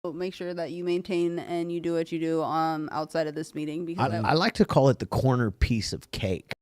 make sure that you maintain and you do what you do outside of this meeting, because I like to call it the corner piece of cake.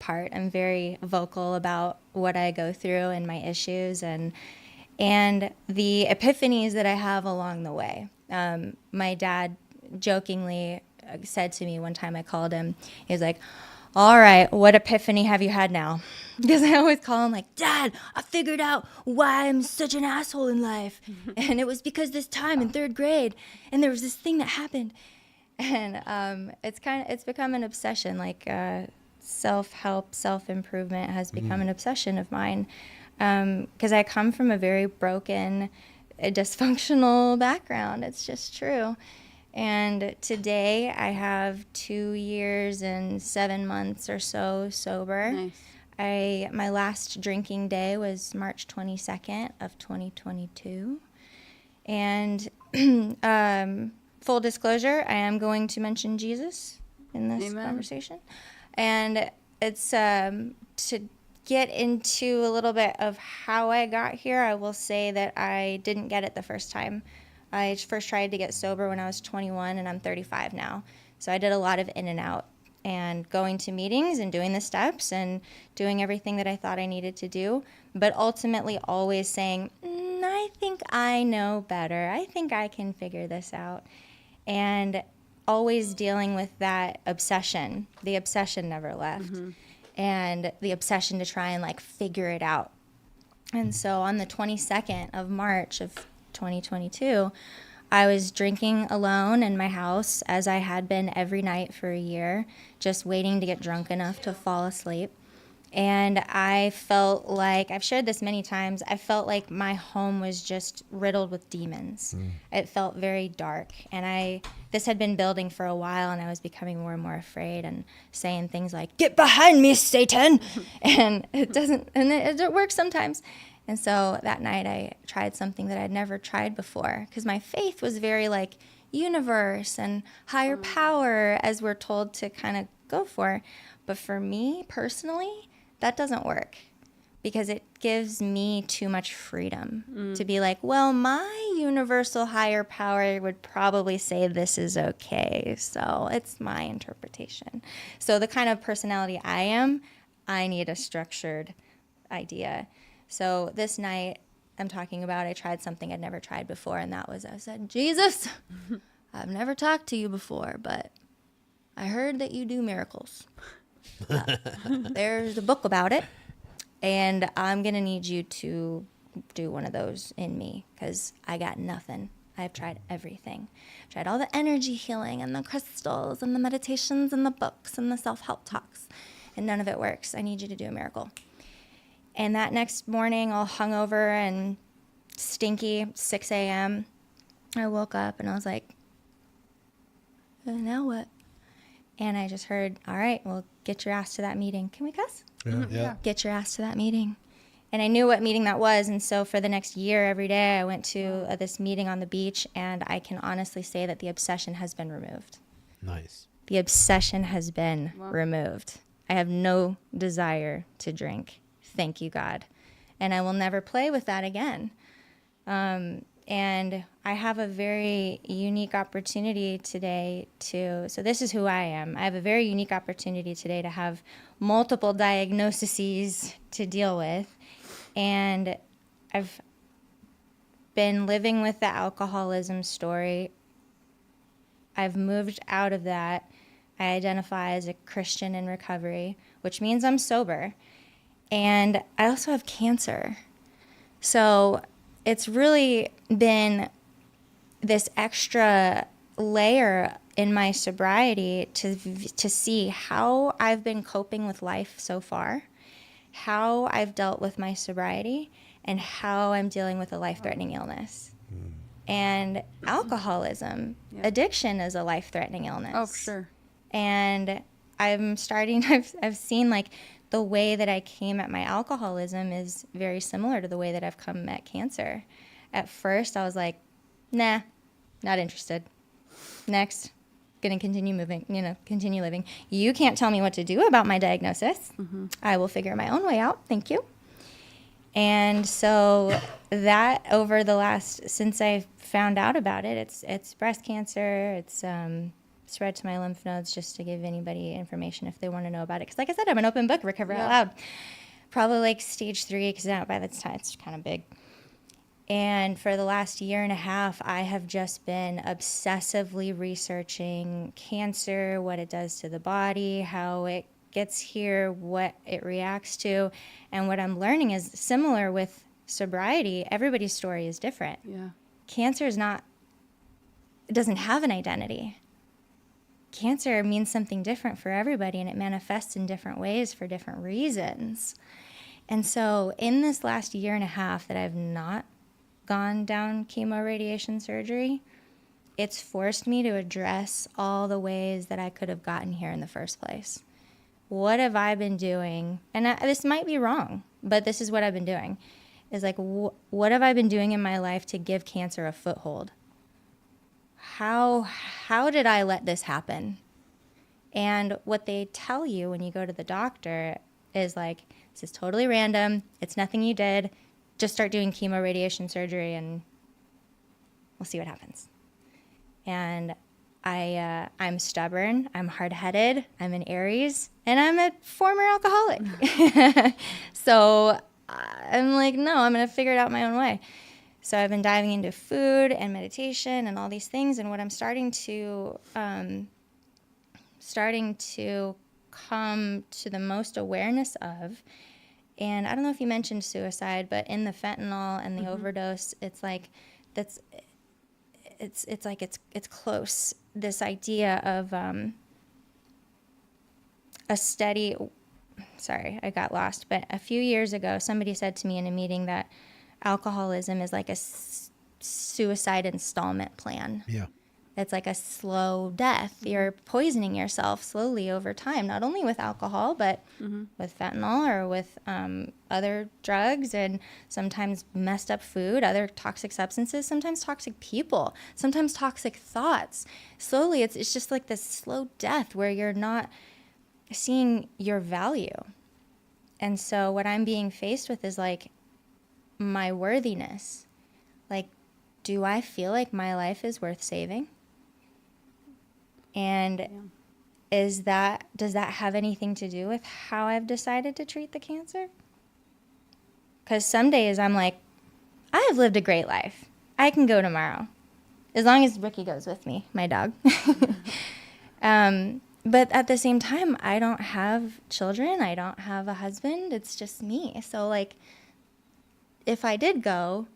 Part. I'm very vocal about what I go through and my issues and the epiphanies that I have along the way. My dad jokingly said to me one time, I called him, he was like, all right, what epiphany have you had now? Because I always call him like, Dad, I figured out why I'm such an asshole in life. And it was because this time in 3rd grade, and there was this thing that happened. And it's become an obsession, like self-help, self-improvement has become an obsession of mine. Because I come from a very broken, dysfunctional background. It's just true. And today I have 2 years and 7 months or so sober. Nice. My last drinking day was March 22nd of 2022. And full disclosure, I am going to mention Jesus in this Amen. conversation. And it's to get into a little bit of how I got here. I will say that I didn't get it the first time. I first tried to get sober when I was 21, and I'm 35 now. So I did a lot of in and out and going to meetings and doing the steps and doing everything that I thought I needed to do, but ultimately always saying, I think I know better. I think I can figure this out. And always dealing with that obsession. The obsession never left. And the obsession to try and like figure it out. And so on the 22nd of March of 2022, I was drinking alone in my house, as I had been every night for a year, just waiting to get drunk enough to fall asleep. And I felt like, I've shared this many times, I felt like my home was just riddled with demons. It felt very dark. And this had been building for a while, and I was becoming more and more afraid and saying things like, "Get behind me, Satan!" And it works sometimes. And so that night I tried something that I'd never tried before, because my faith was very like universe and higher power, as we're told to kind of go for. But for me personally, that doesn't work, because it gives me too much freedom to be like, well, my universal higher power would probably say this is okay. So it's my interpretation. So the kind of personality I am, I need a structured idea. So this night I'm talking about, I tried something I'd never tried before, and that was, I said, Jesus, I've never talked to you before, but I heard that you do miracles. There's a book about it, and I'm going to need you to do one of those in me, because I got nothing. I've tried everything. I've tried all the energy healing and the crystals and the meditations and the books and the self-help talks, and none of it works. I need you to do a miracle. And that next morning, all hungover and stinky, 6 a.m., I woke up and I was like, now what? And I just heard, all right, well, get your ass to that meeting. Can we cuss? Yeah. Get your ass to that meeting. And I knew what meeting that was. And so for the next year, every day, I went to this meeting on the beach. And I can honestly say that the obsession has been removed. Nice. The obsession has been removed. I have no desire to drink. Thank you, God. And I will never play with that again. And I have a very unique opportunity today so this is who I am. I have a very unique opportunity today to have multiple diagnoses to deal with. And I've been living with the alcoholism story. I've moved out of that. I identify as a Christian in recovery, which means I'm sober. And I also have cancer. So it's really been this extra layer in my sobriety to see how I've been coping with life so far, how I've dealt with my sobriety, and how I'm dealing with a life-threatening illness. And alcoholism, addiction is a life-threatening illness. Oh, for sure. And I've seen like the way that I came at my alcoholism is very similar to the way that I've come at cancer. At first, I was like, nah, not interested. Next, gonna continue moving, continue living. You can't tell me what to do about my diagnosis. Mm-hmm. I will figure my own way out. Thank you. And so that since I found out about it, it's breast cancer. It's spread to my lymph nodes, just to give anybody information if they want to know about it. Because like I said, I'm an open book, Recover Out Loud. Probably like stage 3, because by that time it's kind of big. And for the last year and a half, I have just been obsessively researching cancer, what it does to the body, how it gets here, what it reacts to. And what I'm learning is similar with sobriety. Everybody's story is different. Yeah. Cancer it doesn't have an identity. Cancer means something different for everybody, and it manifests in different ways for different reasons. And so in this last year and a half that I've not gone down chemo radiation surgery, it's forced me to address all the ways that I could have gotten here in the first place. What have I been doing? And this might be wrong, but this is what I've been doing. Is like, what have I been doing in my life to give cancer a foothold? How did I let this happen? And what they tell you when you go to the doctor is like, this is totally random. It's nothing you did. Just start doing chemo radiation surgery and we'll see what happens. And I'm stubborn, I'm hard-headed, I'm an Aries, and I'm a former alcoholic. So I'm like, no, I'm going to figure it out my own way. So I've been diving into food and meditation and all these things, and what I'm starting to come to the most awareness of, and I don't know if you mentioned suicide, but in the fentanyl and the overdose, it's like it's close. This idea of a steady. Sorry, I got lost. But a few years ago, somebody said to me in a meeting that alcoholism is like a suicide installment plan. Yeah. It's like a slow death. You're poisoning yourself slowly over time, not only with alcohol, but with fentanyl or with other drugs, and sometimes messed up food, other toxic substances, sometimes toxic people, sometimes toxic thoughts. Slowly, it's just like this slow death where you're not seeing your value. And so what I'm being faced with is like my worthiness. Like, do I feel like my life is worth saving? And does that have anything to do with how I've decided to treat the cancer? Because some days I'm like, I have lived a great life. I can go tomorrow, as long as Ricky goes with me, my dog. But at the same time, I don't have children. I don't have a husband. It's just me. So like, if I did go,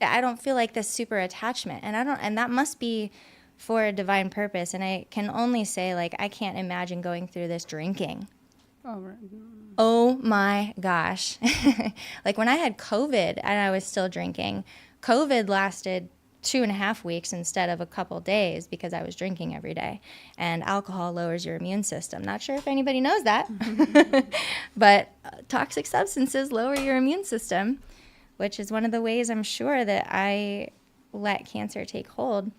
I don't feel like this super attachment, and that must be for a divine purpose. And I can only say, like, I can't imagine going through this drinking. Oh, right. Oh my gosh. Like when I had COVID and I was still drinking, COVID lasted 2.5 weeks instead of a couple days because I was drinking every day. And alcohol lowers your immune system. Not sure if anybody knows that, but toxic substances lower your immune system, which is one of the ways I'm sure that I let cancer take hold.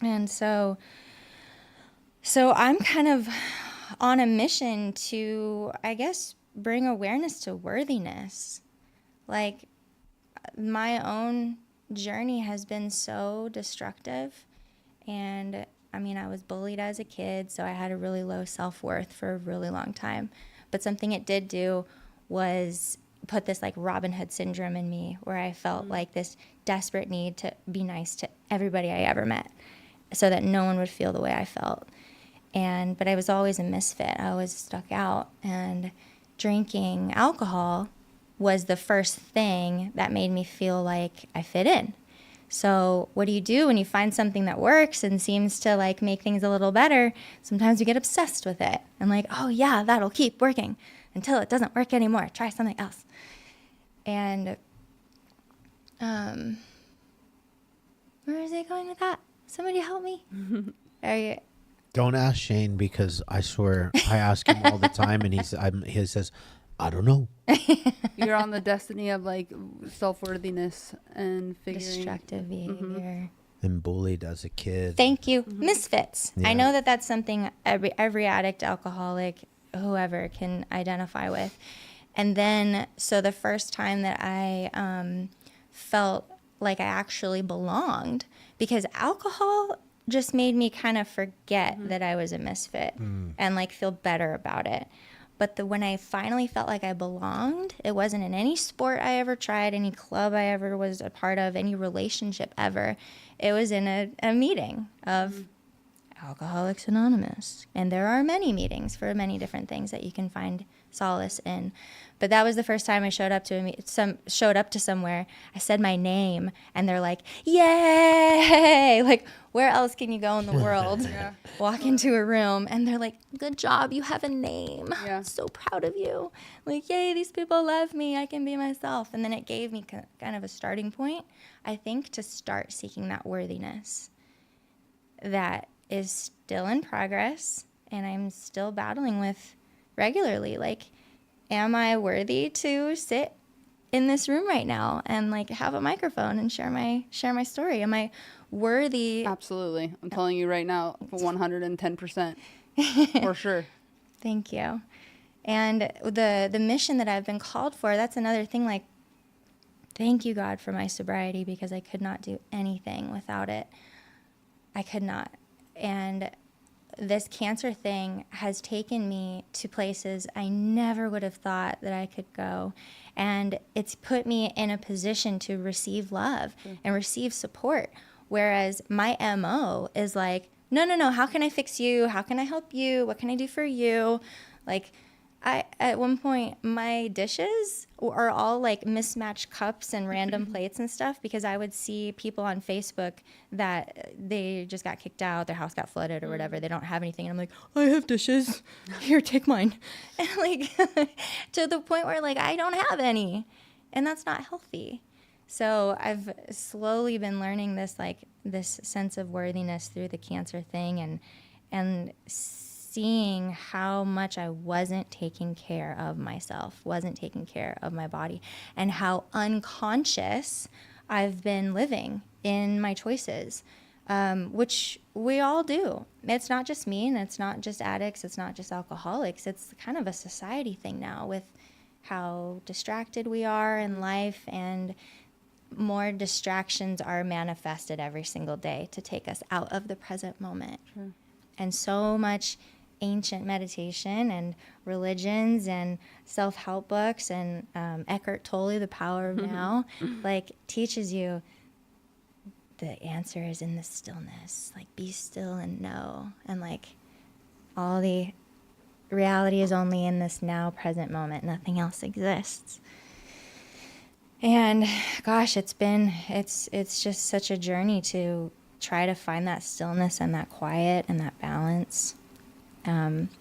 And so I'm kind of on a mission to, I guess, bring awareness to worthiness. Like my own journey has been so destructive. And I mean, I was bullied as a kid, so I had a really low self-worth for a really long time. But something it did do was put this like Robin Hood syndrome in me, where I felt like this desperate need to be nice to everybody I ever met so that no one would feel the way I felt. But I was always a misfit. I always stuck out. And drinking alcohol was the first thing that made me feel like I fit in. So what do you do when you find something that works and seems to like make things a little better? Sometimes you get obsessed with it and like, oh yeah, that'll keep working until it doesn't work anymore. Try something else. And where is it going with that? Somebody help me. Are you? Don't ask Shane, because I swear I ask him all the time, and he says, I don't know. You're on the destiny of like self-worthiness and figuring. Destructive behavior. And bullied as a kid. Thank you. Misfits. Yeah. I know that that's something every addict, alcoholic, whoever can identify with. And then, so the first time that I felt like I actually belonged, because alcohol just made me kind of forget that I was a misfit and like feel better about it. But when I finally felt like I belonged, it wasn't in any sport I ever tried, any club I ever was a part of, any relationship ever. It was in a meeting of Alcoholics Anonymous. And there are many meetings for many different things that you can find solace in. But that was the first time I showed up to somewhere. I said my name, and they're like, "Yay!" Like, where else can you go in the world? Yeah. Walk into a room, and they're like, "Good job, you have a name. Yeah. So proud of you." Like, yay, these people love me. I can be myself. And then it gave me kind of a starting point, I think, to start seeking that worthiness. That is still in progress, and I'm still battling with regularly. Like, am I worthy to sit in this room right now and like have a microphone and share my story? Am I worthy? Absolutely. I'm telling you right now, 110%. For sure. Thank you. And the mission that I've been called for, that's another thing. Like, thank you, God, for my sobriety, because I could not do anything without it. I could not. And this cancer thing has taken me to places I never would have thought that I could go. And it's put me in a position to receive love and receive support. Whereas my MO is like, no, how can I fix you? How can I help you? What can I do for you? Like, at one point, my dishes are all like mismatched cups and random plates and stuff, because I would see people on Facebook that they just got kicked out, their house got flooded or whatever, they don't have anything. And I'm like, I have dishes. Here, take mine. And like, to the point where like, I don't have any. And that's not healthy. So I've slowly been learning this sense of worthiness through the cancer thing, and seeing how much I wasn't taking care of myself, wasn't taking care of my body, and how unconscious I've been living in my choices, which we all do. It's not just me, and it's not just addicts, it's not just alcoholics. It's kind of a society thing now with how distracted we are in life, and more distractions are manifested every single day to take us out of the present moment. Sure. And so much ancient meditation and religions and self-help books and Eckhart Tolle, The Power of Now, like teaches you the answer is in the stillness. Like, be still and know. And like, all the reality is only in this now present moment. Nothing else exists. And gosh, it's just such a journey to try to find that stillness and that quiet and that balance,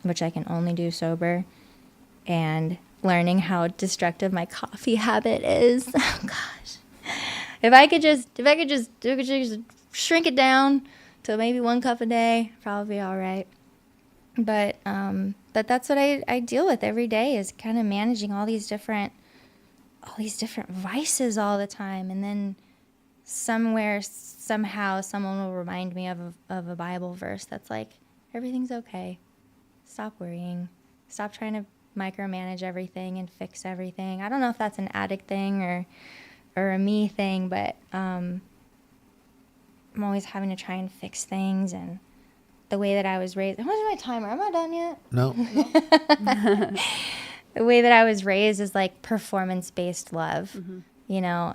which I can only do sober, and learning how destructive my coffee habit is. Oh gosh, if I could just shrink it down to maybe 1 cup a day, probably be all right. But that's what I deal with every day, is kind of managing all these different vices all the time. And then somehow someone will remind me of a Bible verse that's like, everything's okay. Stop worrying. Stop trying to micromanage everything and fix everything. I don't know if that's an addict thing or or a me thing, but I'm always having to try and fix things. And the way that I was raised, where's my timer? Am I done yet? No. The way that I was raised is like performance-based love, you know?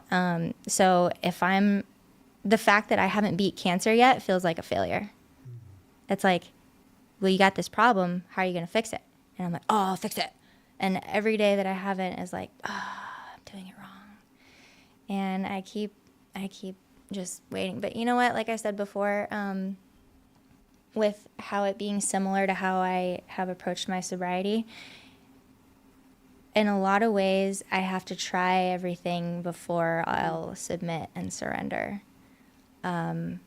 So if the fact that I haven't beat cancer yet feels like a failure. It's like, well, you got this problem. How are you going to fix it? And I'm like, oh, I'll fix it. And every day that I haven't is like, oh, I'm doing it wrong. And I keep just waiting. But you know what? Like I said before, with how it being similar to how I have approached my sobriety, in a lot of ways, I have to try everything before I'll submit and surrender. And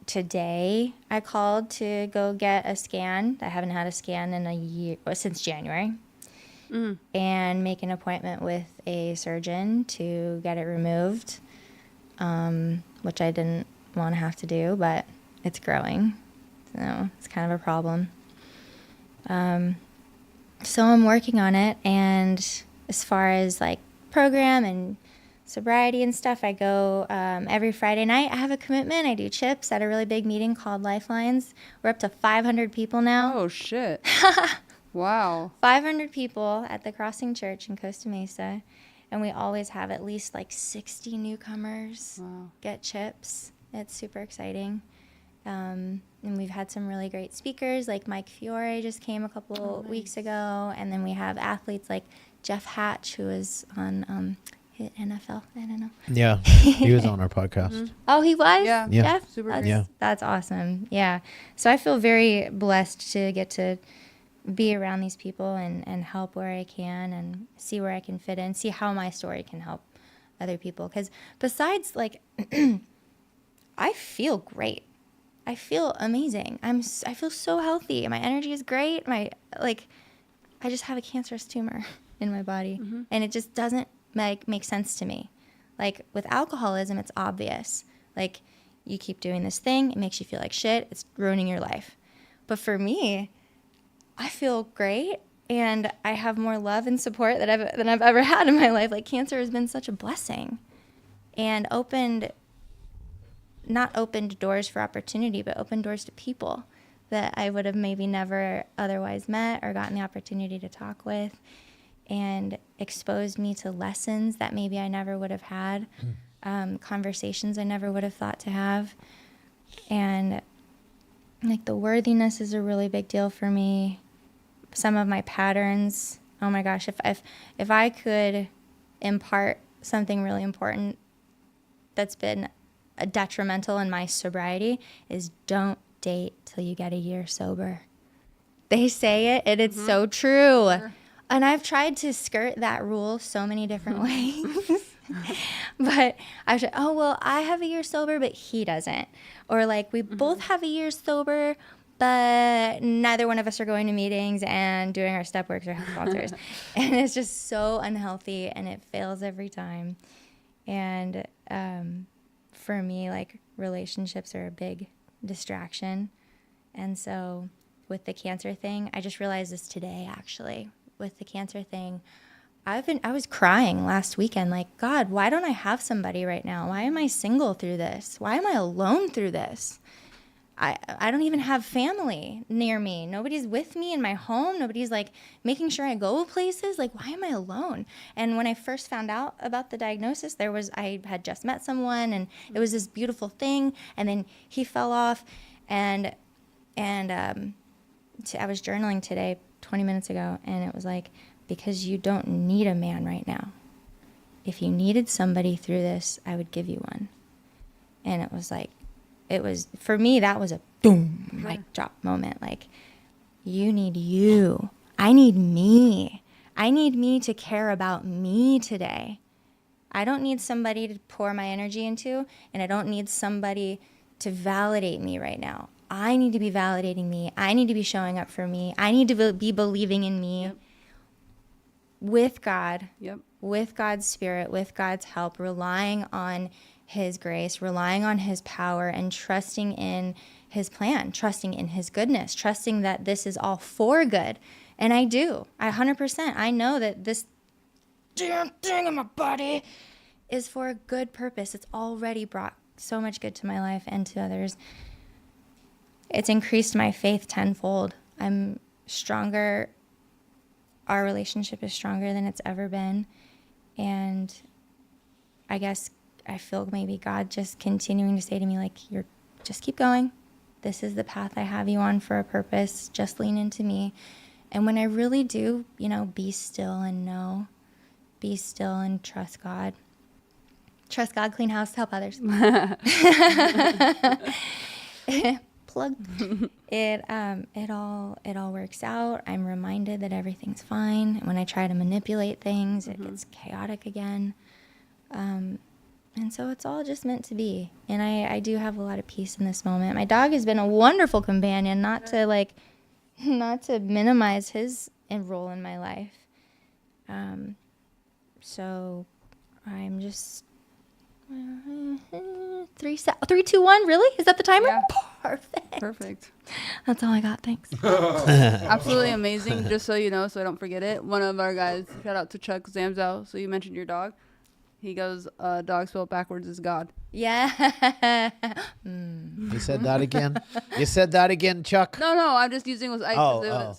today I called to go get a scan. I haven't had a scan in a year, since January. And make an appointment with a surgeon to get it removed, which I didn't want to have to do, but it's growing. So it's kind of a problem. So I'm working on it, and as far as like program and sobriety and stuff, I go every Friday night. I have a commitment. I do chips at a really big meeting called Lifelines. We're up to 500 people now. Oh, shit. Wow. 500 people at the Crossing Church in Costa Mesa, and we always have at least like 60 newcomers get chips. It's super exciting. And we've had some really great speakers, like Mike Fiore just came a couple weeks ago, and then we have athletes like Jeff Hatch, who is on NFL. I don't know. Yeah, he was on our podcast. Oh, he was? Yeah. Yeah. Jeff? Super That's, great. Yeah. that's awesome. Yeah. So I feel very blessed to get to be around these people and help where I can and see where I can fit in, see how my story can help other people. Because besides, like, I feel great. I feel amazing. I feel so healthy. My energy is great. I just have a cancerous tumor in my body, and it just doesn't make sense to me. Like with alcoholism, it's obvious. Like you keep doing this thing, it makes you feel like shit. It's ruining your life. But for me, I feel great, and I have more love and support than I've ever had in my life. Like cancer has been such a blessing, and not opened doors for opportunity, but opened doors to people that I would have maybe never otherwise met or gotten the opportunity to talk with, and exposed me to lessons that maybe I never would have had, conversations I never would have thought to have. And like the worthiness is a really big deal for me. Some of my patterns, oh my gosh, if I could impart something really important that's been detrimental in my sobriety, is don't date till you get a year sober. They say it, and it's so true. Sure. And I've tried to skirt that rule so many different ways. But I said, oh, well, I have a year sober, but he doesn't. Or like, we both have a year sober, but neither one of us are going to meetings and doing our step works or health sponsors. And it's just so unhealthy, and it fails every time. And for me, like, relationships are a big distraction. And so with the cancer thing, I just realized this today, actually. With the cancer thing, I was crying last weekend, like, God, why don't I have somebody right now? Why am I single through this? Why am I alone through this? I don't even have family near me. Nobody's with me in my home. Nobody's like making sure I go places. Like, why am I alone? And when I first found out about the diagnosis, I had just met someone, and it was this beautiful thing. And then he fell off, and I was journaling today, 20 minutes ago, and it was like, because you don't need a man right now. If you needed somebody through this, I would give you one. And it was like, for me, that was a boom, mic drop moment. Like, you need you. I need me. I need me to care about me today. I don't need somebody to pour my energy into, and I don't need somebody to validate me right now. I need to be validating me. I need to be showing up for me. I need to be believing in me with God, with God's Spirit, with God's help, relying on His grace, relying on His power, and trusting in His plan, trusting in His goodness, trusting that this is all for good. And I do. 100%. I know that damn thing in my body is for a good purpose. It's already brought so much good to my life and to others. It's increased my faith tenfold. I'm stronger. Our relationship is stronger than it's ever been. And I guess I feel maybe God just continuing to say to me, like, just keep going. This is the path I have you on for a purpose. Just lean into me. And when I really do, be still and know, be still and trust God. Trust God, clean house, help others. Plug. It all works out. I'm reminded that everything's fine. And when I try to manipulate things, it gets chaotic again. And so it's all just meant to be. And I do have a lot of peace in this moment. My dog has been a wonderful companion, not to minimize his role in my life. So I'm just 3, 2, 1. Really? Is that the timer? Yeah. Perfect. That's all I got. Thanks. Absolutely amazing. Just so you know, so I don't forget it. One of our guys, shout out to Chuck Zamzow. So you mentioned your dog. He goes, dog spelled backwards is God. Yeah. You said that again? You said that again, Chuck? No, I'm just using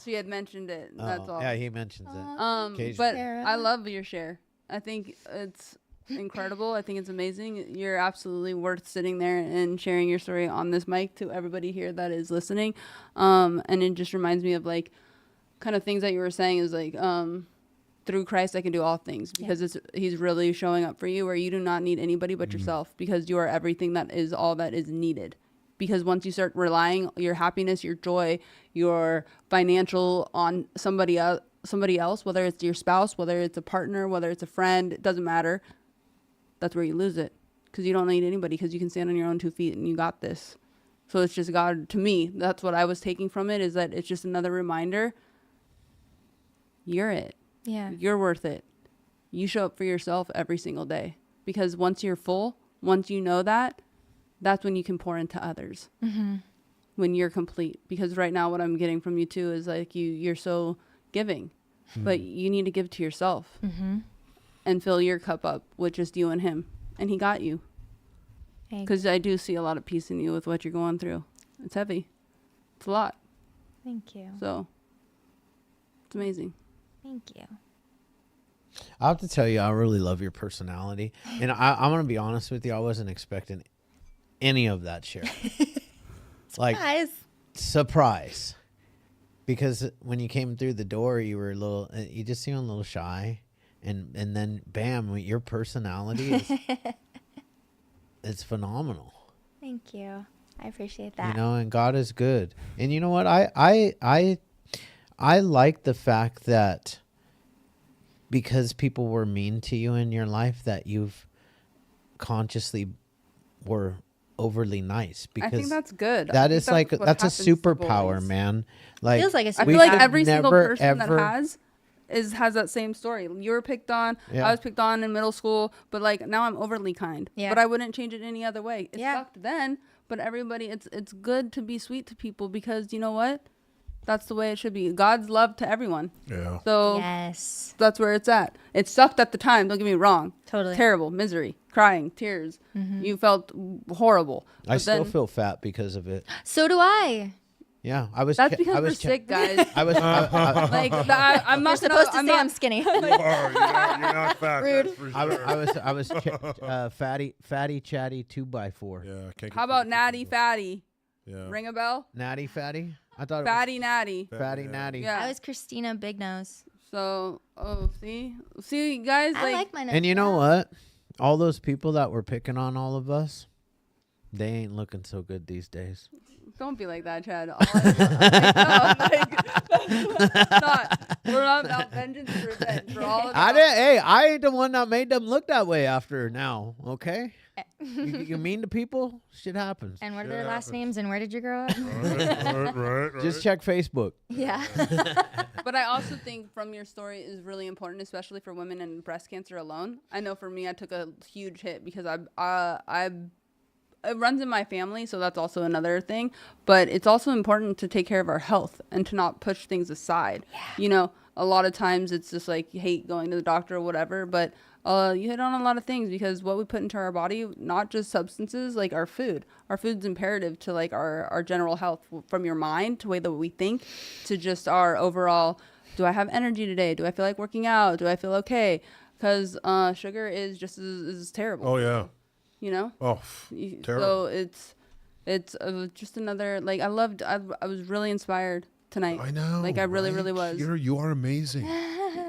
she had mentioned it. That's all. Yeah, he mentions it. But Sarah. I love your share. I think it's incredible. I think it's amazing. You're absolutely worth sitting there and sharing your story on this mic to everybody here that is listening. And it just reminds me of like kind of things that you were saying is like, through Christ, I can do all things because he's really showing up for you where you do not need anybody but yourself because you are everything that is all that is needed. Because once you start relying your happiness, your joy, your financial on somebody else, whether it's your spouse, whether it's a partner, whether it's a friend, it doesn't matter. That's where you lose it because you don't need anybody because you can stand on your own 2 feet and you got this. So it's just God. To me, that's what I was taking from it is that it's just another reminder. You're it. Yeah. You're worth it. You show up for yourself every single day because once you're full, once you know that, that's when you can pour into others. Mm-hmm. When you're complete. Because right now what I'm getting from you too is like you're so giving, but you need to give to yourself and fill your cup up with just you and him. And he got you. Because I do see a lot of peace in you with what you're going through. It's heavy. It's a lot. Thank you. So it's amazing. Thank you. I have to tell you, I really love your personality. And I'm going to be honest with you. I wasn't expecting any of that share. Like, surprise. Because when you came through the door, you just seemed a little shy. And then, bam, your personality is it's phenomenal. Thank you. I appreciate that. And God is good. And you know what? I like the fact that because people were mean to you in your life that you've consciously were overly nice. Because I think that's good. That's a superpower, man. Like, feels like a I feel like could every single never, person that ever- has that same story. You were picked on. Yeah. I was picked on in middle school, but like now I'm overly kind. Yeah. But I wouldn't change it any other way. It Yeah. sucked then, but everybody, it's good to be sweet to people because you know what? That's the way it should be. God's love to everyone. Yeah. So Yes. that's where it's at. It sucked at the time. Don't get me wrong. Totally. Terrible, misery, crying, tears. You felt horrible. I But still then- feel fat because of it. So do I. Yeah, I was. That's because I we're was sick, guys. I was. Like I'm not Supposed to I'm say not, I'm skinny. You are. You're not fat. Rude. That's for I sure. was fatty, chatty 2x4. Yeah. Can't How about natty fatty? Yeah. Ring a bell? Natty fatty. I thought Fatty natty. it was fatty natty. Yeah. I was Christina Big Nose. So, see, guys, I like my nose. And you know what? All those people that were picking on all of us, they ain't looking so good these days. Don't be like that, Chad. We're not about vengeance and revenge. We're all about, I ain't the one that made them look that way after now, okay? you mean to people, shit happens. And what are Shit their last happens. names and where did you grow up? Right. Just check Facebook. Yeah. But I also think from your story is really important, especially for women and breast cancer alone. I know for me, I took a huge hit because it runs in my family, so that's also another thing. But it's also important to take care of our health and to not push things aside. Yeah. a lot of times it's just like you hate going to the doctor or whatever, but you hit on a lot of things because what we put into our body, not just substances, like our food. Our food's imperative to like our general health, from your mind to the way that we think to just our overall, do I have energy today? Do I feel like working out? Do I feel okay? Because sugar is just as terrible. Oh yeah. You know? Oh, So terrible. it's just another, like, I was really inspired tonight. I know. Like, I really, right? really was. You are amazing.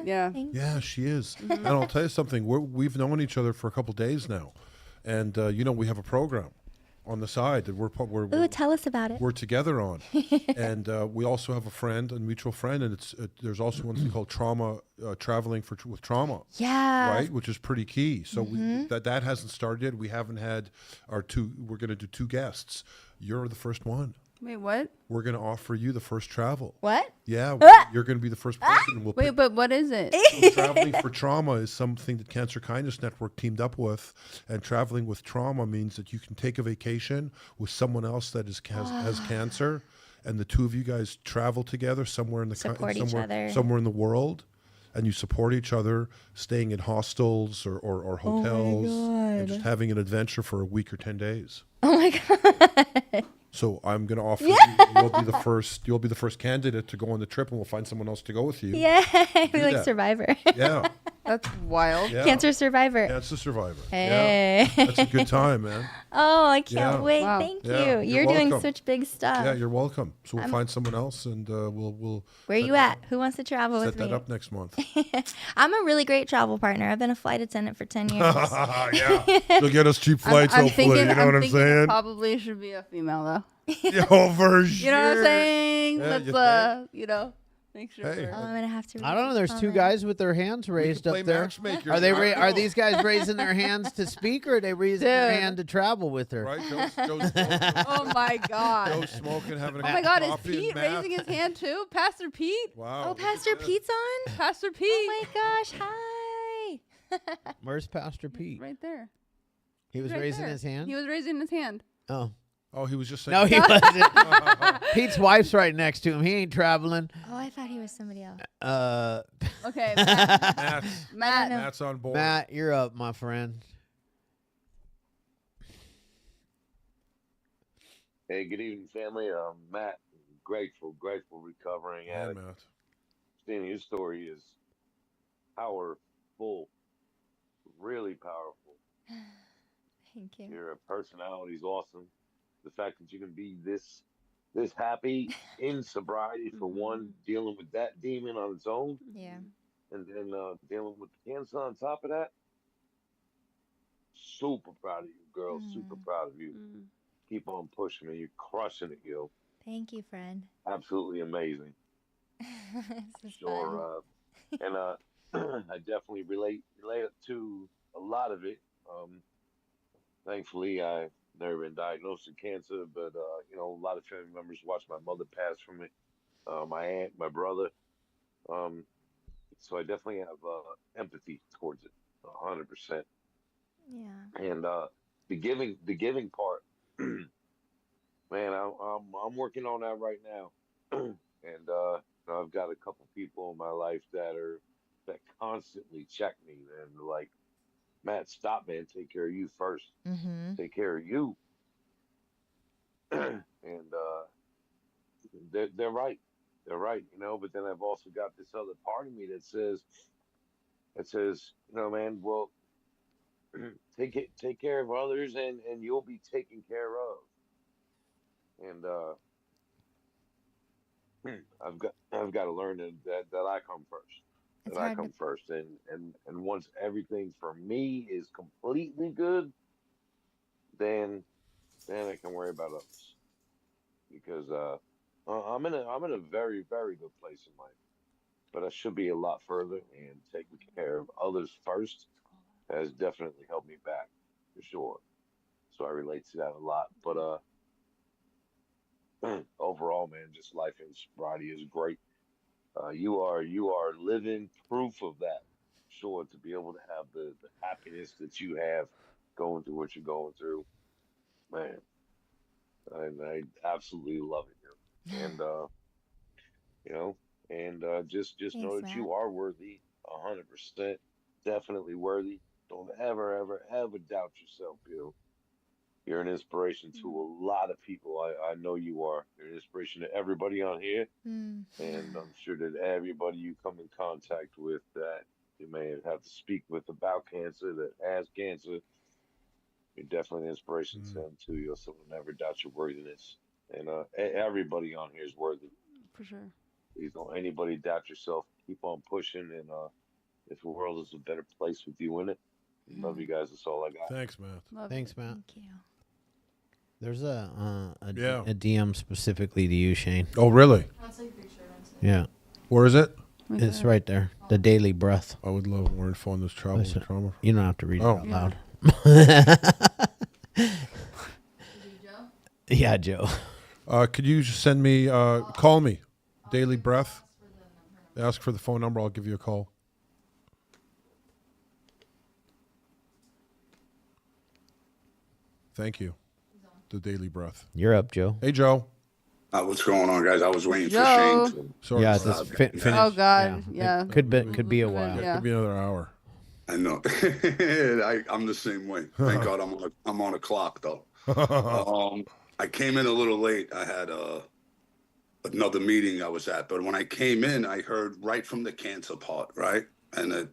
Yeah. Yeah, she is. And I'll tell you something. We've known each other for a couple days now, and we have a program on the side that Ooh, tell us about it. we're together on, and we also have a mutual friend, and there's also one thing called traveling with trauma. Yeah. Right, which is pretty key. So that hasn't started yet. We haven't had our two. We're going to do 2 guests. You're the first one. Wait, what? We're going to offer you the first travel. What? Yeah, you're going to be the first person. We'll Wait, but what is it? Traveling for Trauma is something that Cancer Kindness Network teamed up with, and traveling with trauma means that you can take a vacation with someone else that has cancer, and the two of you guys travel together somewhere in the Support each other. somewhere in the world, and you support each other, staying in hostels or hotels, and just having an adventure for a week or 10 days. Oh my God. So I'm going to offer you. You'll be the first candidate to go on the trip, and we'll find someone else to go with you. Yeah. We like that. Survivor. Yeah. That's wild. Yeah. Cancer survivor. Cancer survivor. Hey. Yeah. That's a good time, man. Oh, I can't Yeah. wait. Wow. Thank Yeah, you. you're You're doing welcome. such big stuff. Yeah, you're welcome. So we'll find someone else, and we'll Where you at? Who wants to travel set with that me? up next month. I'm a really great travel partner. I've been a flight attendant for 10 years. Yeah, you'll get us cheap flights. I'm Hopefully, thinking, you know what I'm thinking saying? It probably should be a female though. Yeah, oh, for sure. You know what I'm saying? Yeah, Let's you make sure. Hey. we're- Oh, I'm gonna have to. I don't know. There's 2 guys with their hands raised play up there. matchmaker. Are they? I Are know. these guys raising their hands to speak, or are they raising their Dude. hand to travel with her? Right, Joe's smoking, Oh my God. Joe's smoking, having a Oh my God, is coffee and Pete math. raising his hand too? Pastor Pete? Wow. Oh, look at Pastor that. Pete's on. Pastor Pete. Oh my gosh! Hi. Where's Pastor Pete? Right there. He was Right raising there. his hand. He was raising his hand. Oh Oh, he was just saying. no, he wasn't. Pete's wife's right next to him. He ain't traveling. Oh, I thought he was somebody else. Okay, Matt. Matt's, Matt. Matt's on board. Matt, you're up, my friend. Hey, good evening, family. Matt, grateful recovering Yeah, addict. Matt. Seeing his story is powerful, really powerful. Thank you. Your personality is awesome. The fact that you can be this happy in sobriety for one, dealing with that demon on its own, Yeah. and then dealing with the cancer on top of that. Super proud of you, girl. Super proud of you. Mm. Keep on pushing, man. You're crushing it, yo. Thank you, friend. Absolutely amazing. This is Sure. And I definitely relate to a lot of it. Thankfully, I've never been diagnosed with cancer, but a lot of family members watched my mother pass from it, my aunt, my brother. So I definitely have empathy towards it, 100%. Yeah. And the giving part, man, I'm working on that right now, and I've got a couple people in my life that constantly check me and like, Matt, stop, man, take care of you first, Mm-hmm. take care of you, and they're right, But then I've also got this other part of me that says, man, well, take care of others, and you'll be taken care of. And I've got to learn that I come first. It's That I hard come to. first, and once everything for me is completely good, then I can worry about others, because I'm in a very, very good place in life, but I should be a lot further, and taking care of others first has definitely helped me back, for sure. So I relate to that a lot. But overall, man, just life in sobriety is great. You are living proof of that. Sure, to be able to have the happiness that you have going through what you're going through, man, I absolutely love it here. And you know, And just Thanks, know that Matt. you are worthy, 100%, definitely worthy. Don't ever, ever, ever doubt yourself, Bill. You're an inspiration to a lot of people. I know you are. You're an inspiration to everybody on here, Mm. and I'm sure that everybody you come in contact with that you may have to speak with about cancer, that has cancer, you're definitely an inspiration to them too. You'll so never doubt your worthiness. And everybody on here is worthy. For sure. Please don't anybody doubt yourself. Keep on pushing, and this world is a better place with you in it. Love you guys. That's all I got. Thanks, Matt. Love Thanks, it. Matt. Thank you. There's a Yeah. DM specifically to you, Shane. Oh, really? Yeah, Where is it? it's right there. The Daily Breath. I would love more info on this travel Listen. and trauma. You don't have to read it Oh. out loud. Yeah, Joe. Could you just send me, call me, Daily Breath. Ask for the phone number. I'll give you a call. Thank you. The Daily Breath. You're up, Joe. Hey, Joe. What's going on, guys? I was waiting for Yo. Shane to. Sorry. Yeah, for this that. finish. Oh God, yeah. Could be a while. It Yeah. could be another hour. I know. I'm the same way. Thank God I'm on a clock though. I came in a little late. I had another meeting I was at, but when I came in, I heard right from the cancer part, right, and it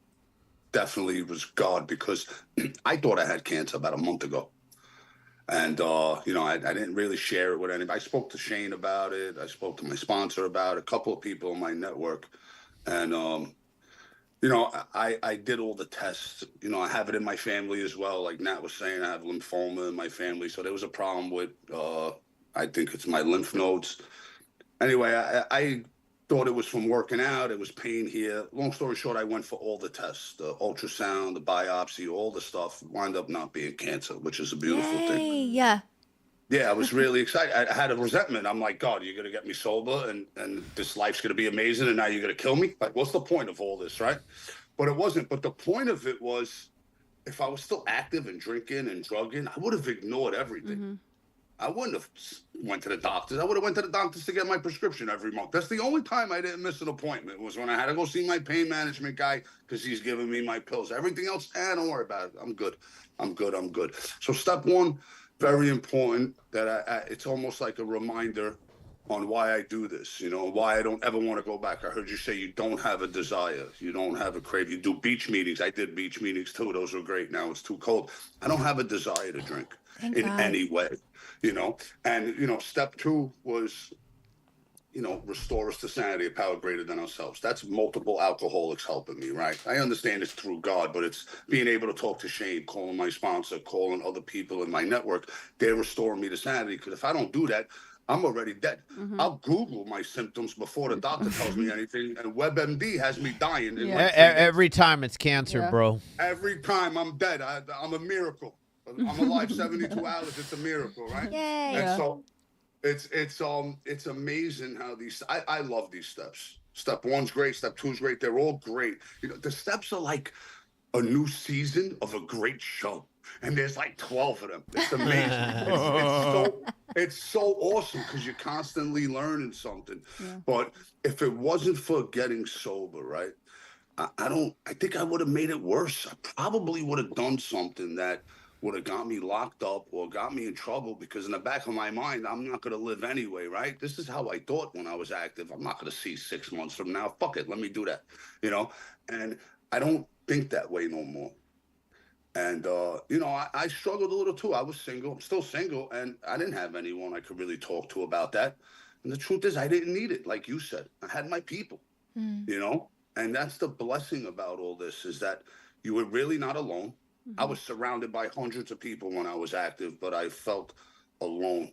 definitely was God because I thought I had cancer about a month ago. And, I didn't really share it with anybody. I spoke to Shane about it. I spoke to my sponsor about it, a couple of people in my network. And, I did all the tests. I have it in my family as well. Like Nat was saying, I have lymphoma in my family. So there was a problem with, I think it's my lymph nodes. Anyway, I thought it was from working out. It was pain here. Long story short, I went for all the tests, the ultrasound, the biopsy, all the stuff. Wound up not being cancer, which is a beautiful thing. Yeah. Yeah, I was really excited. I had a resentment. I'm like, God, you're going to get me sober and this life's going to be amazing. And now you're going to kill me. Like, what's the point of all this, right? But it wasn't. But the point of it was, if I was still active and drinking and drugging, I would have ignored everything. Mm-hmm. I wouldn't have went to the doctors. I would have went to the doctors to get my prescription every month. That's the only time I didn't miss an appointment was when I had to go see my pain management guy because he's giving me my pills. Everything else, don't worry about it. I'm good. I'm good. So step one, very important that it's almost like a reminder on why I do this, why I don't ever want to go back. I heard you say you don't have a desire. You don't have a crave. You do beach meetings. I did beach meetings too. Those were great. Now it's too cold. I don't have a desire to drink in any way, And, step two was, restore us to sanity, a power greater than ourselves. That's multiple alcoholics helping me, right? I understand it's through God, but it's being able to talk to Shane, calling my sponsor, calling other people in my network. They're restoring me to sanity because if I don't do that, I'm already dead. Mm-hmm. I'll Google my symptoms before the doctor tells me anything, and WebMD has me dying. In Yeah. like 3 days. Every time it's cancer, Yeah. bro. Every time I'm dead, I'm a miracle. I'm alive 72 hours. It's a miracle, right? Yay. And Yeah. so it's amazing how these I love these steps. Step one's great, step two's great. They're all great. The steps are like a new season of a great show. And there's like 12 of them. It's amazing. It's so awesome because you're constantly learning something. Yeah. But if it wasn't for getting sober, right? I think I would have made it worse. I probably would have done something that would have got me locked up or got me in trouble because in the back of my mind, I'm not going to live anyway, right? This is how I thought when I was active. I'm not going to see 6 months from now. Fuck it. Let me do that, And I don't think that way no more. And, I struggled a little too. I was single. I'm still single. And I didn't have anyone I could really talk to about that. And the truth is I didn't need it. Like you said, I had my people, And that's the blessing about all this is that you were really not alone. I was surrounded by hundreds of people when I was active, but I felt alone.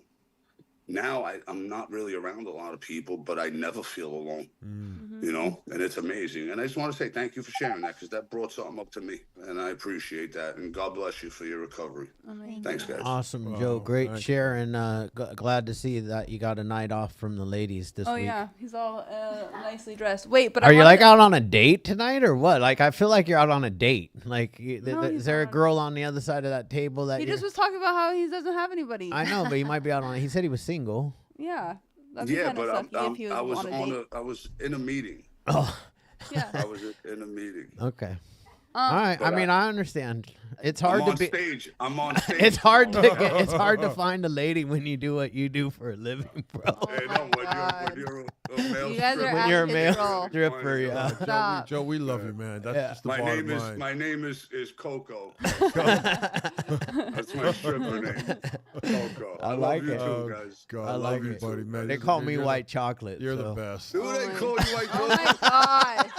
Now I'm not really around a lot of people, but I never feel alone, and it's amazing. And I just want to say thank you for sharing that because that brought something up to me, and I appreciate that. And God bless you for your recovery. Thanks, guys. Awesome, Joe. Great share, and glad to see that you got a night off from the ladies this week. Yeah, he's all nicely dressed. Wait, but Are you like out on a date tonight or what? Like I feel like you're out on a date. Like is there a girl on the other side of that table that he just was talking about how he doesn't have anybody? I know, but he might be out on. He said he was single. Yeah, That'd be Yeah, kind of but sucky if he I was was on a date. I was in a meeting. Oh, Yeah. I was in a meeting. okay. All right. I But mean, I understand. It's I'm hard to on be. stage. I'm on stage. It's hard to it's hard to find a lady when you do what you do for a living, bro. Oh Hey, my no, when God. you're a male You guys are stripper, When you're a his male role. stripper, yeah. Stop. Joe, we love you, man. That's Yeah. just the bottom line. my name is Coco. That's my stripper name. Coco. I I like love you it. too, guys. God, I I like love you, it. buddy, man. They call me You're white chocolate. You're the so. best. Who they call you white Oh my gosh.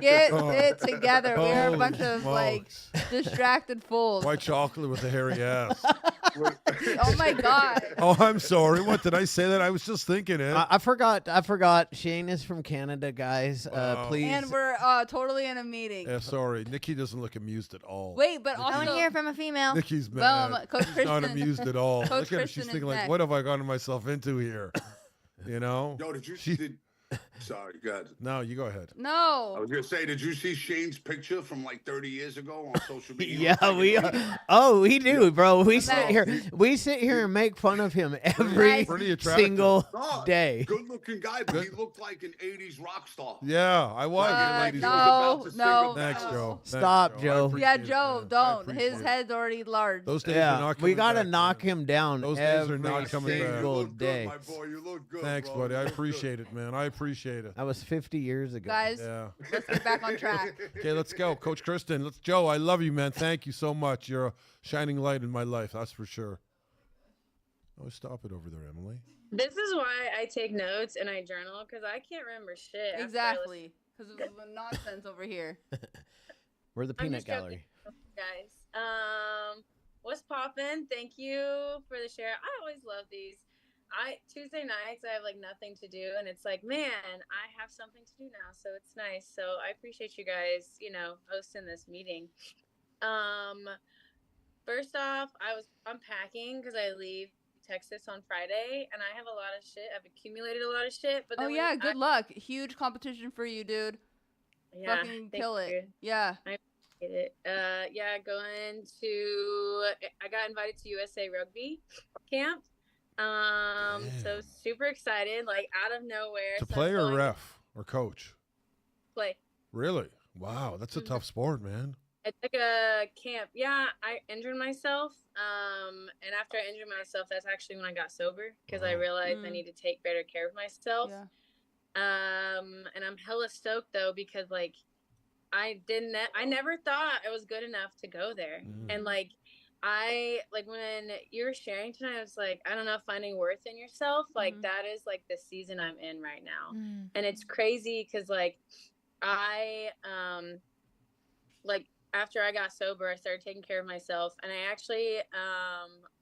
Get it together. We are a Holy bunch of like smokes. distracted fools. White chocolate with a hairy ass. Oh my God. Oh, I'm sorry. What did I say that? I was just thinking it. I forgot. Shane is from Canada, guys. Please. And we're totally in a meeting. Yeah, sorry. Nikki doesn't look amused at all. Wait, but I want to also hear from a female. Nikki's mad. Coach She's not Kristen- amused at all. Coach Look at her. Kristen She's is thinking like, next. what have I gotten myself into here? You know? Yo, sorry, God. No, you go ahead. I no. was gonna say, did you see Shane's picture from like 30 years ago on social media? Yeah, we we do, bro. We sit Nice. here and make fun of him every Pretty attractive. single No, day. Good looking guy, but he looked like an 80s rock star. Yeah, I was. Like, ladies. no, about to sing no. a- Thanks, no. Joe. Thanks, Stop, I Joe. appreciate Yeah, it, Joe, man. I don't. His appreciate it. head's already large. Those days are Yeah, not we coming gotta back, knock man. him down Those days are every not coming back. single You look day. good, my boy. You look good. Thanks, bro. buddy. I You look appreciate it, man. I appreciate it. That was 50 years ago. Guys, Yeah. let's get back on track. Okay, let's go. Coach Kristen. Joe, I love you, man. Thank you so much. You're a shining light in my life. That's for sure. Oh, stop it over there, Emily. This is why I take notes and I journal because I can't remember shit. after I Exactly. Because of the nonsense over here. We're the I'm peanut just joking. gallery. listen, guys. What's poppin'? Thank you for the share. I always love these. Tuesday nights I have like nothing to do and it's like, man, I have something to do now, so it's nice. So I appreciate you guys, hosting this meeting. First off, I'm packing because I leave Texas on Friday and I have a lot of shit. I've accumulated a lot of shit. But Oh, then yeah. Good luck. Huge competition for you, dude. Yeah, Fucking thank kill you. it. Yeah. I appreciate it. I got invited to USA Rugby camp. So super excited, like out of nowhere. To So play I'm or going to ref or coach? play. Really? Wow, that's a tough sport, man. It's like a camp. Yeah, I injured myself. And after I injured myself, that's actually when I got sober because I realized I need to take better care of myself. Yeah. And I'm hella stoked though because like I never thought I was good enough to go there. And like when you were sharing tonight, I was like, I don't know, finding worth in yourself. Like that is like the season I'm in right now. And it's crazy because like after I got sober, I started taking care of myself. And I actually,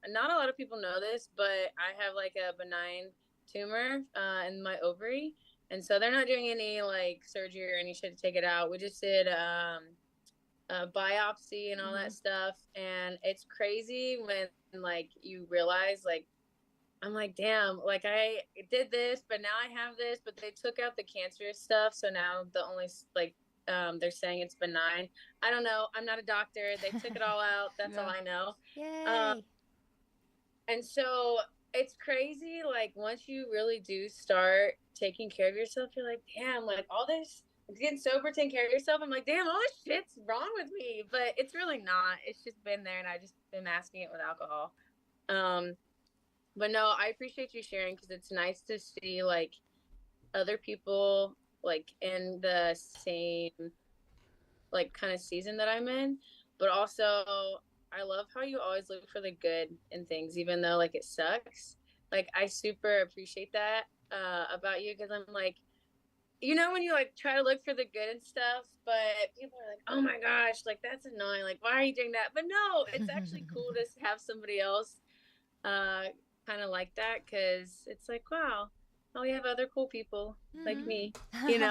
not a lot of people know this, but I have like a benign tumor in my ovary. And so they're not doing any like surgery or any shit to take it out. We just did a biopsy and all that stuff. And it's crazy when like you realize like, I'm like, damn, like I did this, but now I have this, but they took out the cancerous stuff. So now the only like, they're saying it's benign. I don't know. I'm not a doctor. They took it all out. That's all I know. Yay. And so it's crazy. Like once you really do start taking care of yourself, you're like, damn, like all this getting sober, taking care of yourself. I'm like, damn, all this shit's wrong with me, but it's really not. It's just been there and I just been masking it with alcohol. But no, I appreciate you sharing because it's nice to see like other people like in the same like kind of season that I'm in, but also I love how you always look for the good in things, even though like it sucks. Like I super appreciate that about you because I'm like, when you like try to look for the good and stuff, but people are like, oh my gosh, like that's annoying. Like, why are you doing that? But no, it's actually cool to have somebody else kind of like that because it's like, wow, oh, we have other cool people like me, and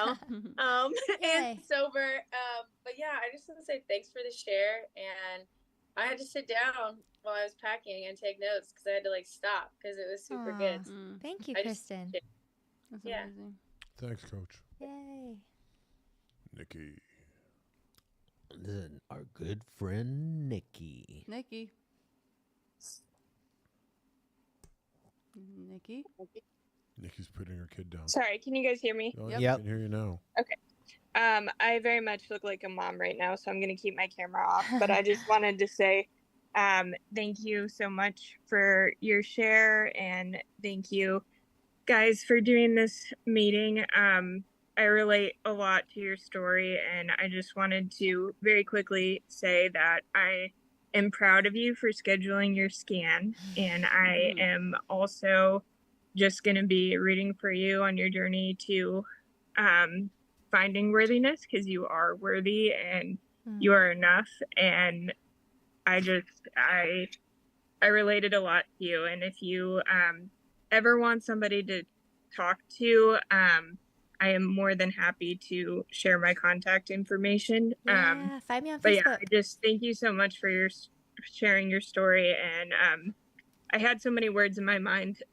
sober. But yeah, I just want to say thanks for the share. And I had to sit down while I was packing and take notes because I had to like stop because it was super good. Thank you, I just- Kristen. That's Yeah. amazing. Thanks, Coach. Yay. Nikki. This is our good friend Nikki. Nikki. Nikki's putting her kid down. Sorry, can you guys hear me? Oh, Yep. I can hear you now. Okay. I very much look like a mom right now, so I'm going to keep my camera off. But I just wanted to say thank you so much for your share, and thank you guys for doing this meeting. I relate a lot to your story, and I just wanted to very quickly say that I am proud of you for scheduling your scan, and I am also just going to be rooting for you on your journey to finding worthiness, because you are worthy and you are enough. And I related a lot to you, and if you ever want somebody to talk to, I am more than happy to share my contact information. Yeah, find me on but Facebook. yeah, I just thank you so much for your sharing your story. And I had so many words in my mind,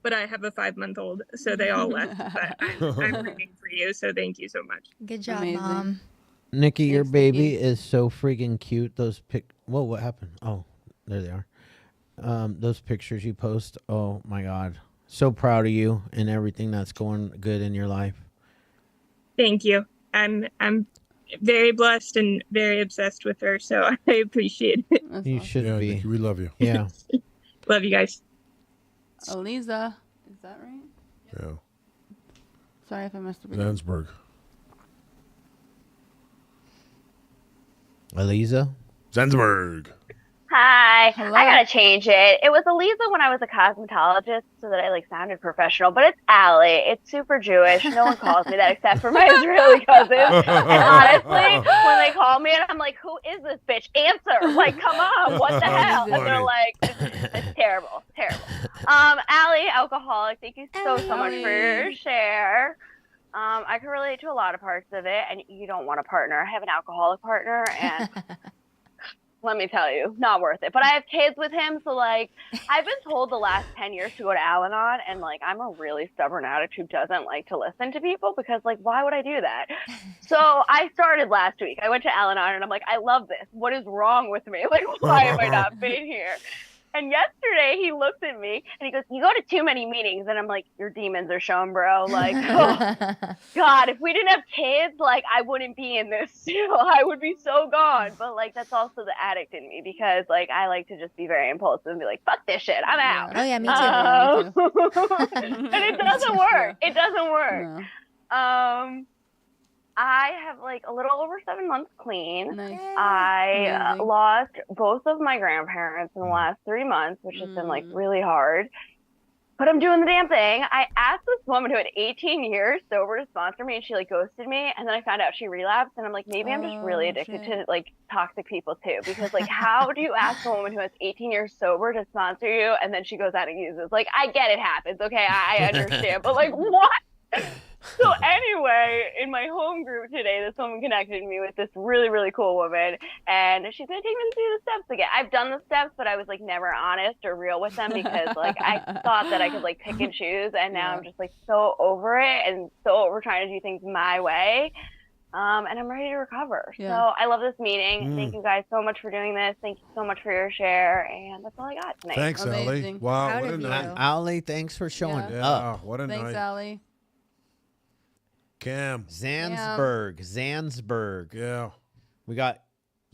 but I have a 5-month-old, so they all left. But I'm rooting for you, so thank you so much. Good job, Amazing. Mom. Nikki, your Thanks, baby Nikki. is so freaking cute. Those Whoa, what happened? Oh, there they are. Those pictures you post. Oh my God. So proud of you and everything that's going good in your life. Thank you. I'm very blessed and very obsessed with her, so I appreciate it. That's You awesome. should Yeah, be. Nikki, we love you. Yeah. Love you guys. Aliza, is that right? Yeah. Sorry if I messed up. Again. Zandsberg. Eliza? Zandsberg. Hi. Hello. I gotta change it. It was Aliza when I was a cosmetologist, so that I like sounded professional. But it's Allie. It's super Jewish. No one calls me that except for my Israeli cousins. And honestly, when they call me and I'm like, "Who is this bitch? Answer!" Like, come on, what the hell? And they're Funny. like, "It's terrible, terrible." Allie, alcoholic. Thank you so much for your share. I can relate to a lot of parts of it, and you don't want a partner. I have an alcoholic partner, and let me tell you, not worth it. But I have kids with him, so like I've been told the last 10 years to go to Al-Anon, and like I'm a really stubborn addict who doesn't like to listen to people, because like why would I do that? So I started last week. I went to Al-Anon and I'm like, I love this. What is wrong with me? Like, why am I not being here? And yesterday he looked at me and he goes, "You go to too many meetings." And I'm like, "Your demons are shown, bro." Like, oh, God, if we didn't have kids, like I wouldn't be in this. I would be so gone. But like, that's also the addict in me, because like I like to just be very impulsive and be like, "Fuck this shit, I'm out." Oh yeah, me too. And it doesn't work. It doesn't work. No. I have like a little over 7 months clean. Nice. I Amazing. lost both of my grandparents in the last 3 months, which has been like really hard. But I'm doing the damn thing. I asked this woman who had 18 years sober to sponsor me, and she like ghosted me. And then I found out she relapsed, and I'm like, maybe I'm just really addicted to like toxic people too. Because like, how do you ask a woman who has 18 years sober to sponsor you, and then she goes out and uses? Like, I get it happens, okay, I understand, but like, what? So anyway, in my home group today, this woman connected me with this really, really cool woman, and she's gonna take me to do the steps again. I've done the steps, but I was like never honest or real with them, because like I thought that I could like pick and choose, and now I'm just like so over it and so over trying to do things my way. And I'm ready to recover. Yeah. So I love this meeting. Thank you guys so much for doing this. Thank you so much for your share, and that's all I got tonight. Thanks, Allie. Amazing. Wow, Proud what a of you. night. Allie, thanks for showing Yeah. up. What a Thanks, night. Allie. Cam. Zandsberg. Yeah. We got,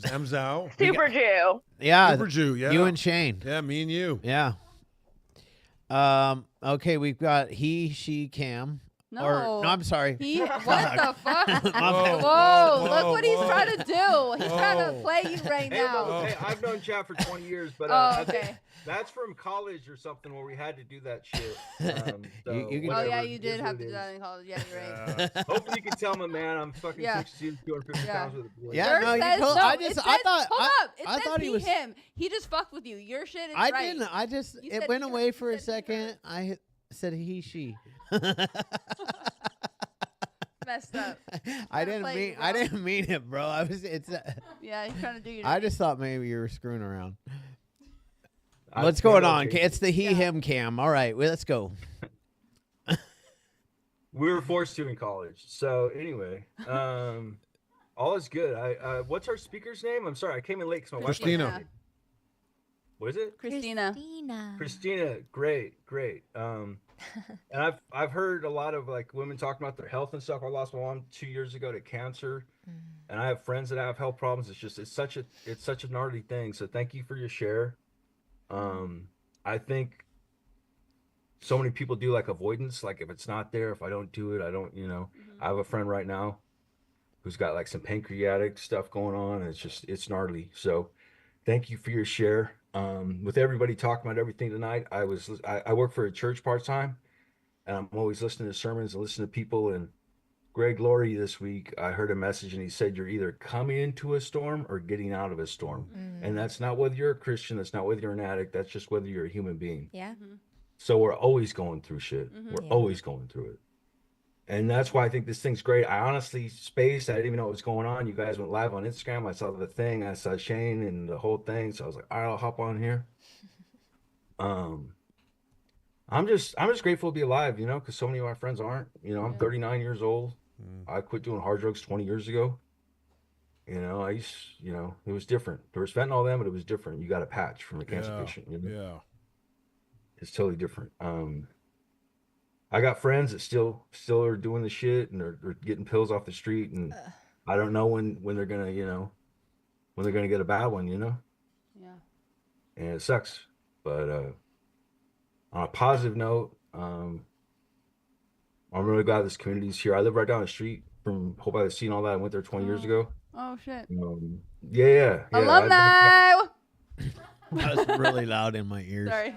Zamzow. Super Jew. yeah, Super Jew, yeah. you and Shane. Yeah, me and you. Yeah. Okay, we've got he, she, Cam. No. Or, no, I'm sorry. He, what the fuck? My Whoa, bad. Whoa, whoa, look what he's whoa. trying to do. He's trying to Whoa. play you right Hey, now. well, hey, I've known Chad for 20 years, but Oh, I think okay. that's from college or something where we had to do that shit. So You can- Oh, whatever, yeah, it you is did what have to it do is. that in college. Yeah, you're right. Hopefully you can tell my man I'm fucking Yeah. 6'2", 250 Yeah. pounds with a boy. Yeah, Yours no, you says, told- no, I it just- says, I thought- hold I- up. It I says thought he he, was- him. He just fucked with you. Your shit is I right. didn't. I just, You it said went he, away you for a said he, her. second. I said he, she. Messed up. I didn't play mean. you, I bro. didn't mean it, bro. I was. It's. Yeah, he's trying to do your I just thought maybe you were screwing around. I What's think going I'll on? change It's the he Yeah. him cam. All right, well, let's go. We were forced to in college. So anyway, all is good. What's our speaker's name? I'm sorry, I came in late because my wife. Christina. What is it? Christina. Christina. Christina. Great. And I've heard a lot of like women talking about their health and stuff. I lost my mom 2 years ago to cancer, and I have friends that have health problems. It's such a gnarly thing. So thank you for your share. I think so many people do like avoidance. Like if it's not there, if I don't do it, I don't. I have a friend right now who's got like some pancreatic stuff going on, and it's gnarly. So thank you for your share. With everybody talking about everything tonight, I work for a church part time, and I'm always listening to sermons and listening to people. And Greg Laurie this week, I heard a message, and he said you're either coming into a storm or getting out of a storm, and that's not whether you're a Christian, that's not whether you're an addict, that's just whether you're a human being. Yeah. So we're always going through shit. We're always going through it. And that's why I think this thing's great. I honestly spaced. I didn't even know what was going on. You guys went live on Instagram. I saw the thing. I saw Shane and the whole thing. So I was like, all right, I'll hop on here. I'm just grateful to be alive, because so many of my friends aren't. I'm 39 years old. I quit doing hard drugs 20 years ago. It was different. There was fentanyl then, but it was different. You got a patch from a cancer patient. Yeah. It's totally different. I got friends that still are doing the shit and they're getting pills off the street, and I don't know when they're gonna get a bad one, Yeah. And it sucks. But on a positive note, I'm really glad this community's here. I live right down the street from Hopeaholics and all that. I went there 20 years ago. Oh shit. Yeah. Alumni. That was really loud in my ears. Sorry.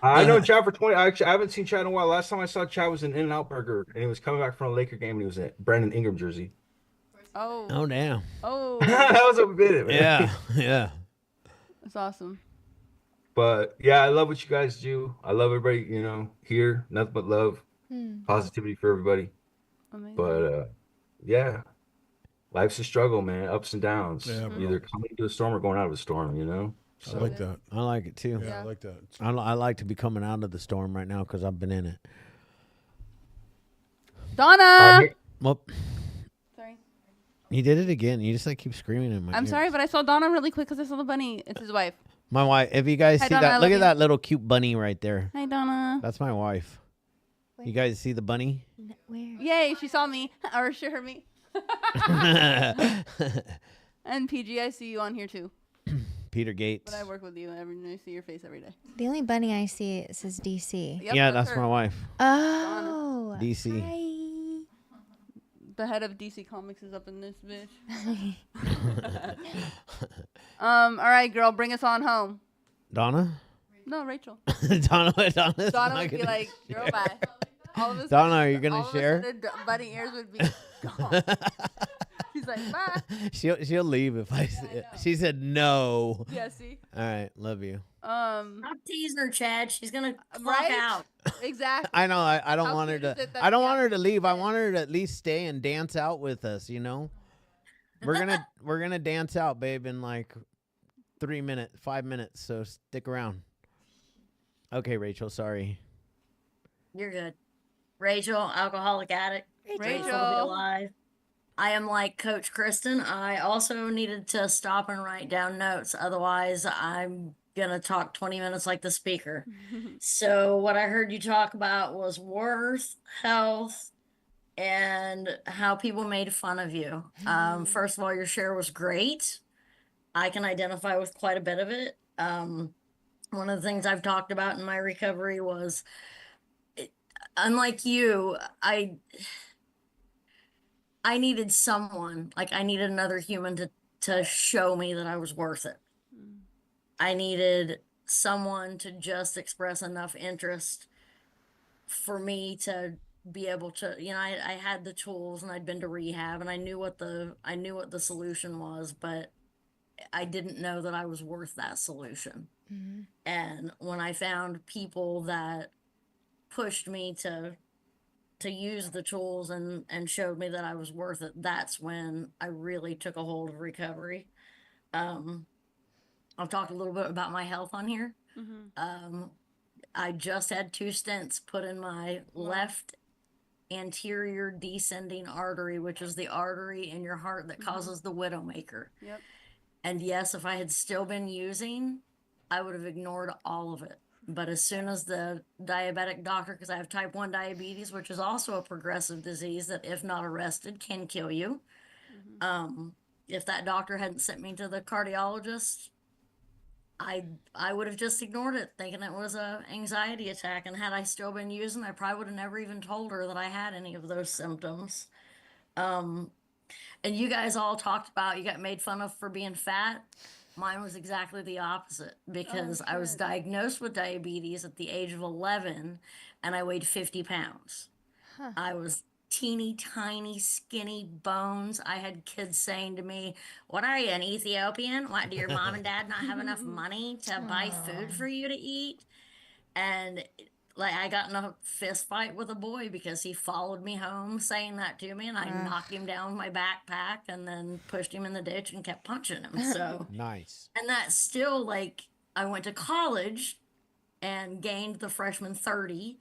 I know Chad for 20. I haven't seen Chad in a while. Last time I saw Chad was in In-N-Out Burger, and he was coming back from a Laker game, and he was in Brandon Ingram jersey. Oh. Oh damn. Oh. That was a bit, man. Yeah. That's awesome. But yeah, I love what you guys do. I love everybody, here. Nothing but love, positivity for everybody. Amazing. But yeah, life's a struggle, man. Ups and downs. Yeah, bro. Either coming into a storm or going out of a storm. I like that. I like it too. Yeah, I like that. I like to be coming out of the storm right now because I've been in it. Donna. Well, Sorry. you did it again. You just keep screaming in my I'm ears. sorry, but I saw Donna really quick because I saw the bunny. It's his wife. My wife. If you guys Hi, see Donna, I that, love look at you. that little cute bunny right there. Hi, Donna. That's my wife. You guys see the bunny? Where? Yay, she saw me. Or she heard me. And PG, I see you on here too. Peter Gates. But I work with you. I see your face every day. The only bunny I see says DC. Yep, Yeah, that's her. my wife. Oh. DC. Hi. The head of DC Comics is up in this bitch. All right, girl, bring us on home. Donna? No, Rachel. Donna's Donna not would be gonna like, girl, share. bye. All of us. Donna, are you gonna share? Bunny ears would be gone. She's like, bye. She'll leave if I say. She said no. Yeah, see. All right, love you. I'm teasing her, Chad. She's gonna clock Right? out. Exactly. I know. I don't How want her cute is to. it that I don't we want her to actually leave. I did? want her to at least stay and dance out with us. We're gonna dance out, babe, in 5 minutes. So stick around. Okay, Rachel. Sorry. You're good. Rachel, alcoholic addict. Grateful to be Rachel. alive. I am like Coach Kristen. I also needed to stop and write down notes. Otherwise, I'm going to talk 20 minutes like the speaker. So, what I heard you talk about was worth, health, and how people made fun of you. First of all, your share was great. I can identify with quite a bit of it. One of the things I've talked about in my recovery was, unlike you, I needed someone, I needed another human to show me that I was worth it. I needed someone to just express enough interest for me to be able to, I had the tools and I'd been to rehab and I knew what the solution was, but I didn't know that I was worth that solution. Mm-hmm. And when I found people that pushed me to use the tools and showed me that I was worth it, that's when I really took a hold of recovery. I've talked a little bit about my health on here. I just had 2 stents put in my left anterior descending artery, which is the artery in your heart that causes the widowmaker. Yep. And yes, if I had still been using, I would have ignored all of it. But as soon as the diabetic doctor, because I have type 1 diabetes, which is also a progressive disease that, if not arrested, can kill you. If that doctor hadn't sent me to the cardiologist, I would have just ignored it, thinking it was a anxiety attack. And had I still been using, I probably would have never even told her that I had any of those symptoms. And you guys all talked about you got made fun of for being fat. Mine was exactly the opposite, because I was diagnosed with diabetes at the age of 11 and I weighed 50 pounds. I was teeny tiny, skinny bones. I had kids saying to me, "What are you, an Ethiopian? What, do your mom and dad not have enough money to buy food for you to eat?" And like, I got in a fist fight with a boy because he followed me home saying that to me, and I knocked him down with my backpack and then pushed him in the ditch and kept punching him. So Nice. and that's still, like, I went to college and gained the freshman 30,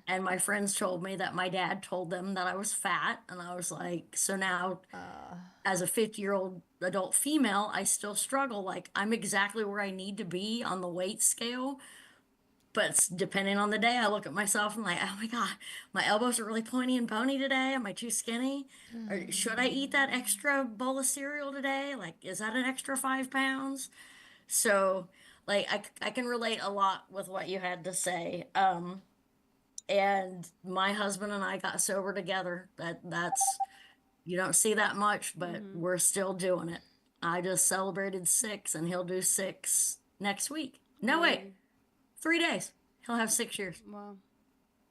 and my friends told me that my dad told them that I was fat, and I was like, so now as a 50-year-old adult female, I still struggle. Like, I'm exactly where I need to be on the weight scale, but depending on the day, I look at myself and I'm like, oh my God, my elbows are really pointy and bony today. Am I too skinny? Or should I eat that extra bowl of cereal today? Like, is that an extra 5 pounds? So, like, I can relate a lot with what you had to say. And my husband and I got sober together. That's, you don't see that much, but we're still doing it. I just celebrated 6, and he'll do 6 next week. No, wait, 3 days. He'll have 6 years. Wow.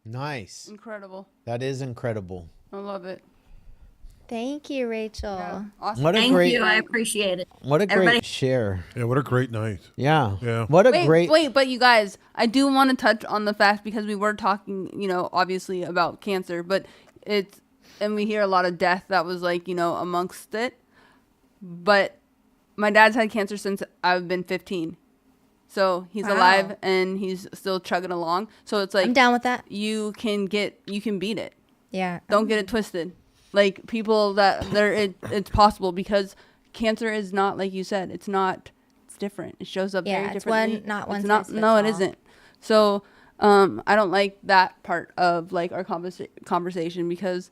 Nice. Incredible. That is incredible. I love it. Thank you, Rachel. Yeah. Awesome. What a Thank great, you. I appreciate it. what a great Everybody- share. Yeah, what a great night. Yeah. Yeah. What a great. Wait, but you guys, I do want to touch on the fact, because we were talking, obviously about cancer, but and we hear a lot of death that was like, amongst it. But my dad's had cancer since I've been 15. So he's alive and he's still chugging along. So it's like, I'm down with that. You can beat it. Yeah. Don't get it twisted. Like, people it's possible, because cancer is not, like you said, it's different. It shows up very differently. It's not one It's size not, no, it fits all. isn't. So, I don't like that part of, like, our conversation, because,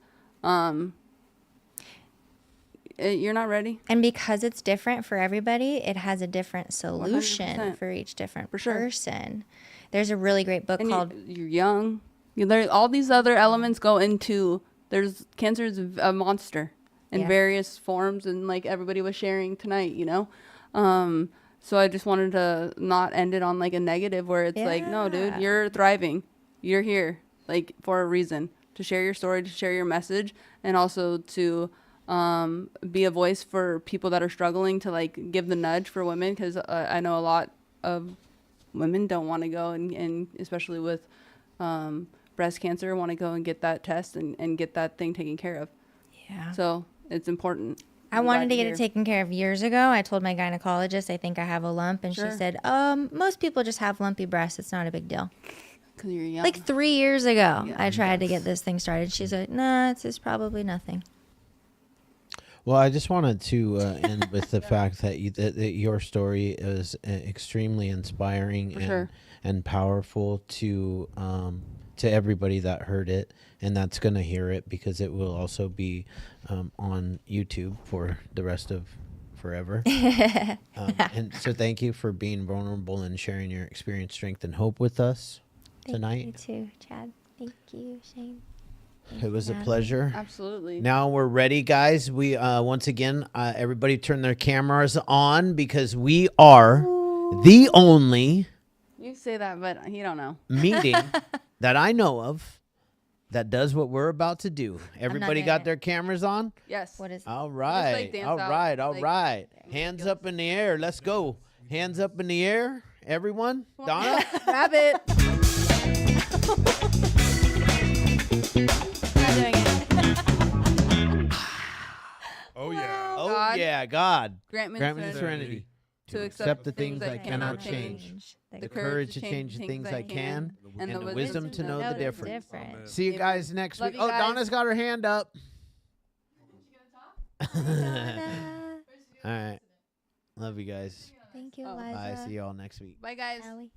you're not ready. And because it's different for everybody, it has a different solution 100%. for each different sure. person. There's a really great book called You're young. All these other elements go into, cancer is a monster in various forms, and like everybody was sharing tonight, so I just wanted to not end it on like a negative where it's like, no, dude, you're thriving. You're here, like, for a reason, to share your story, to share your message, and also to be a voice for people that are struggling, to like give the nudge for women, because I know a lot of women don't want to go and especially with breast cancer, want to go and get that test and get that thing taken care of. Yeah. So it's important. I wanted to get it taken care of years ago. I told my gynecologist I think I have a lump, and she said, most people just have lumpy breasts. It's not a big deal. Because you're young. Like 3 years ago, I tried to get this thing started. She said, nah, it's probably nothing. Well, I just wanted to end with the fact that your story is extremely inspiring and powerful to everybody that heard it, and that's going to hear it, because it will also be on YouTube for the rest of forever. And so thank you for being vulnerable and sharing your experience, strength, and hope with us tonight. Thank you too, Chad. Thank you, Shane. It was a pleasure. Absolutely. Now we're ready, guys. We once again, everybody turn their cameras on, because we are the only You say that, but he don't know. meeting that I know of that does what we're about to do. Everybody doing got it. their cameras on? Yes. What is it? All right. dance All out, right. All like, right. Hands up in the air. Let's go. Hands up in the air. Everyone. Donna? Grab it. Not doing it. Oh, yeah. Oh, God. yeah. God. Grant me Grant me the the serenity serenity to accept the things I cannot change, The the courage to change the things I can, and the wisdom to know the difference. difference. See you guys next Love week. you Oh, guys. Donna's got her hand up. All Donna. right. Love you guys. Thank you, Oh. Liza. Bye. See you all next week. Bye, guys. Allie.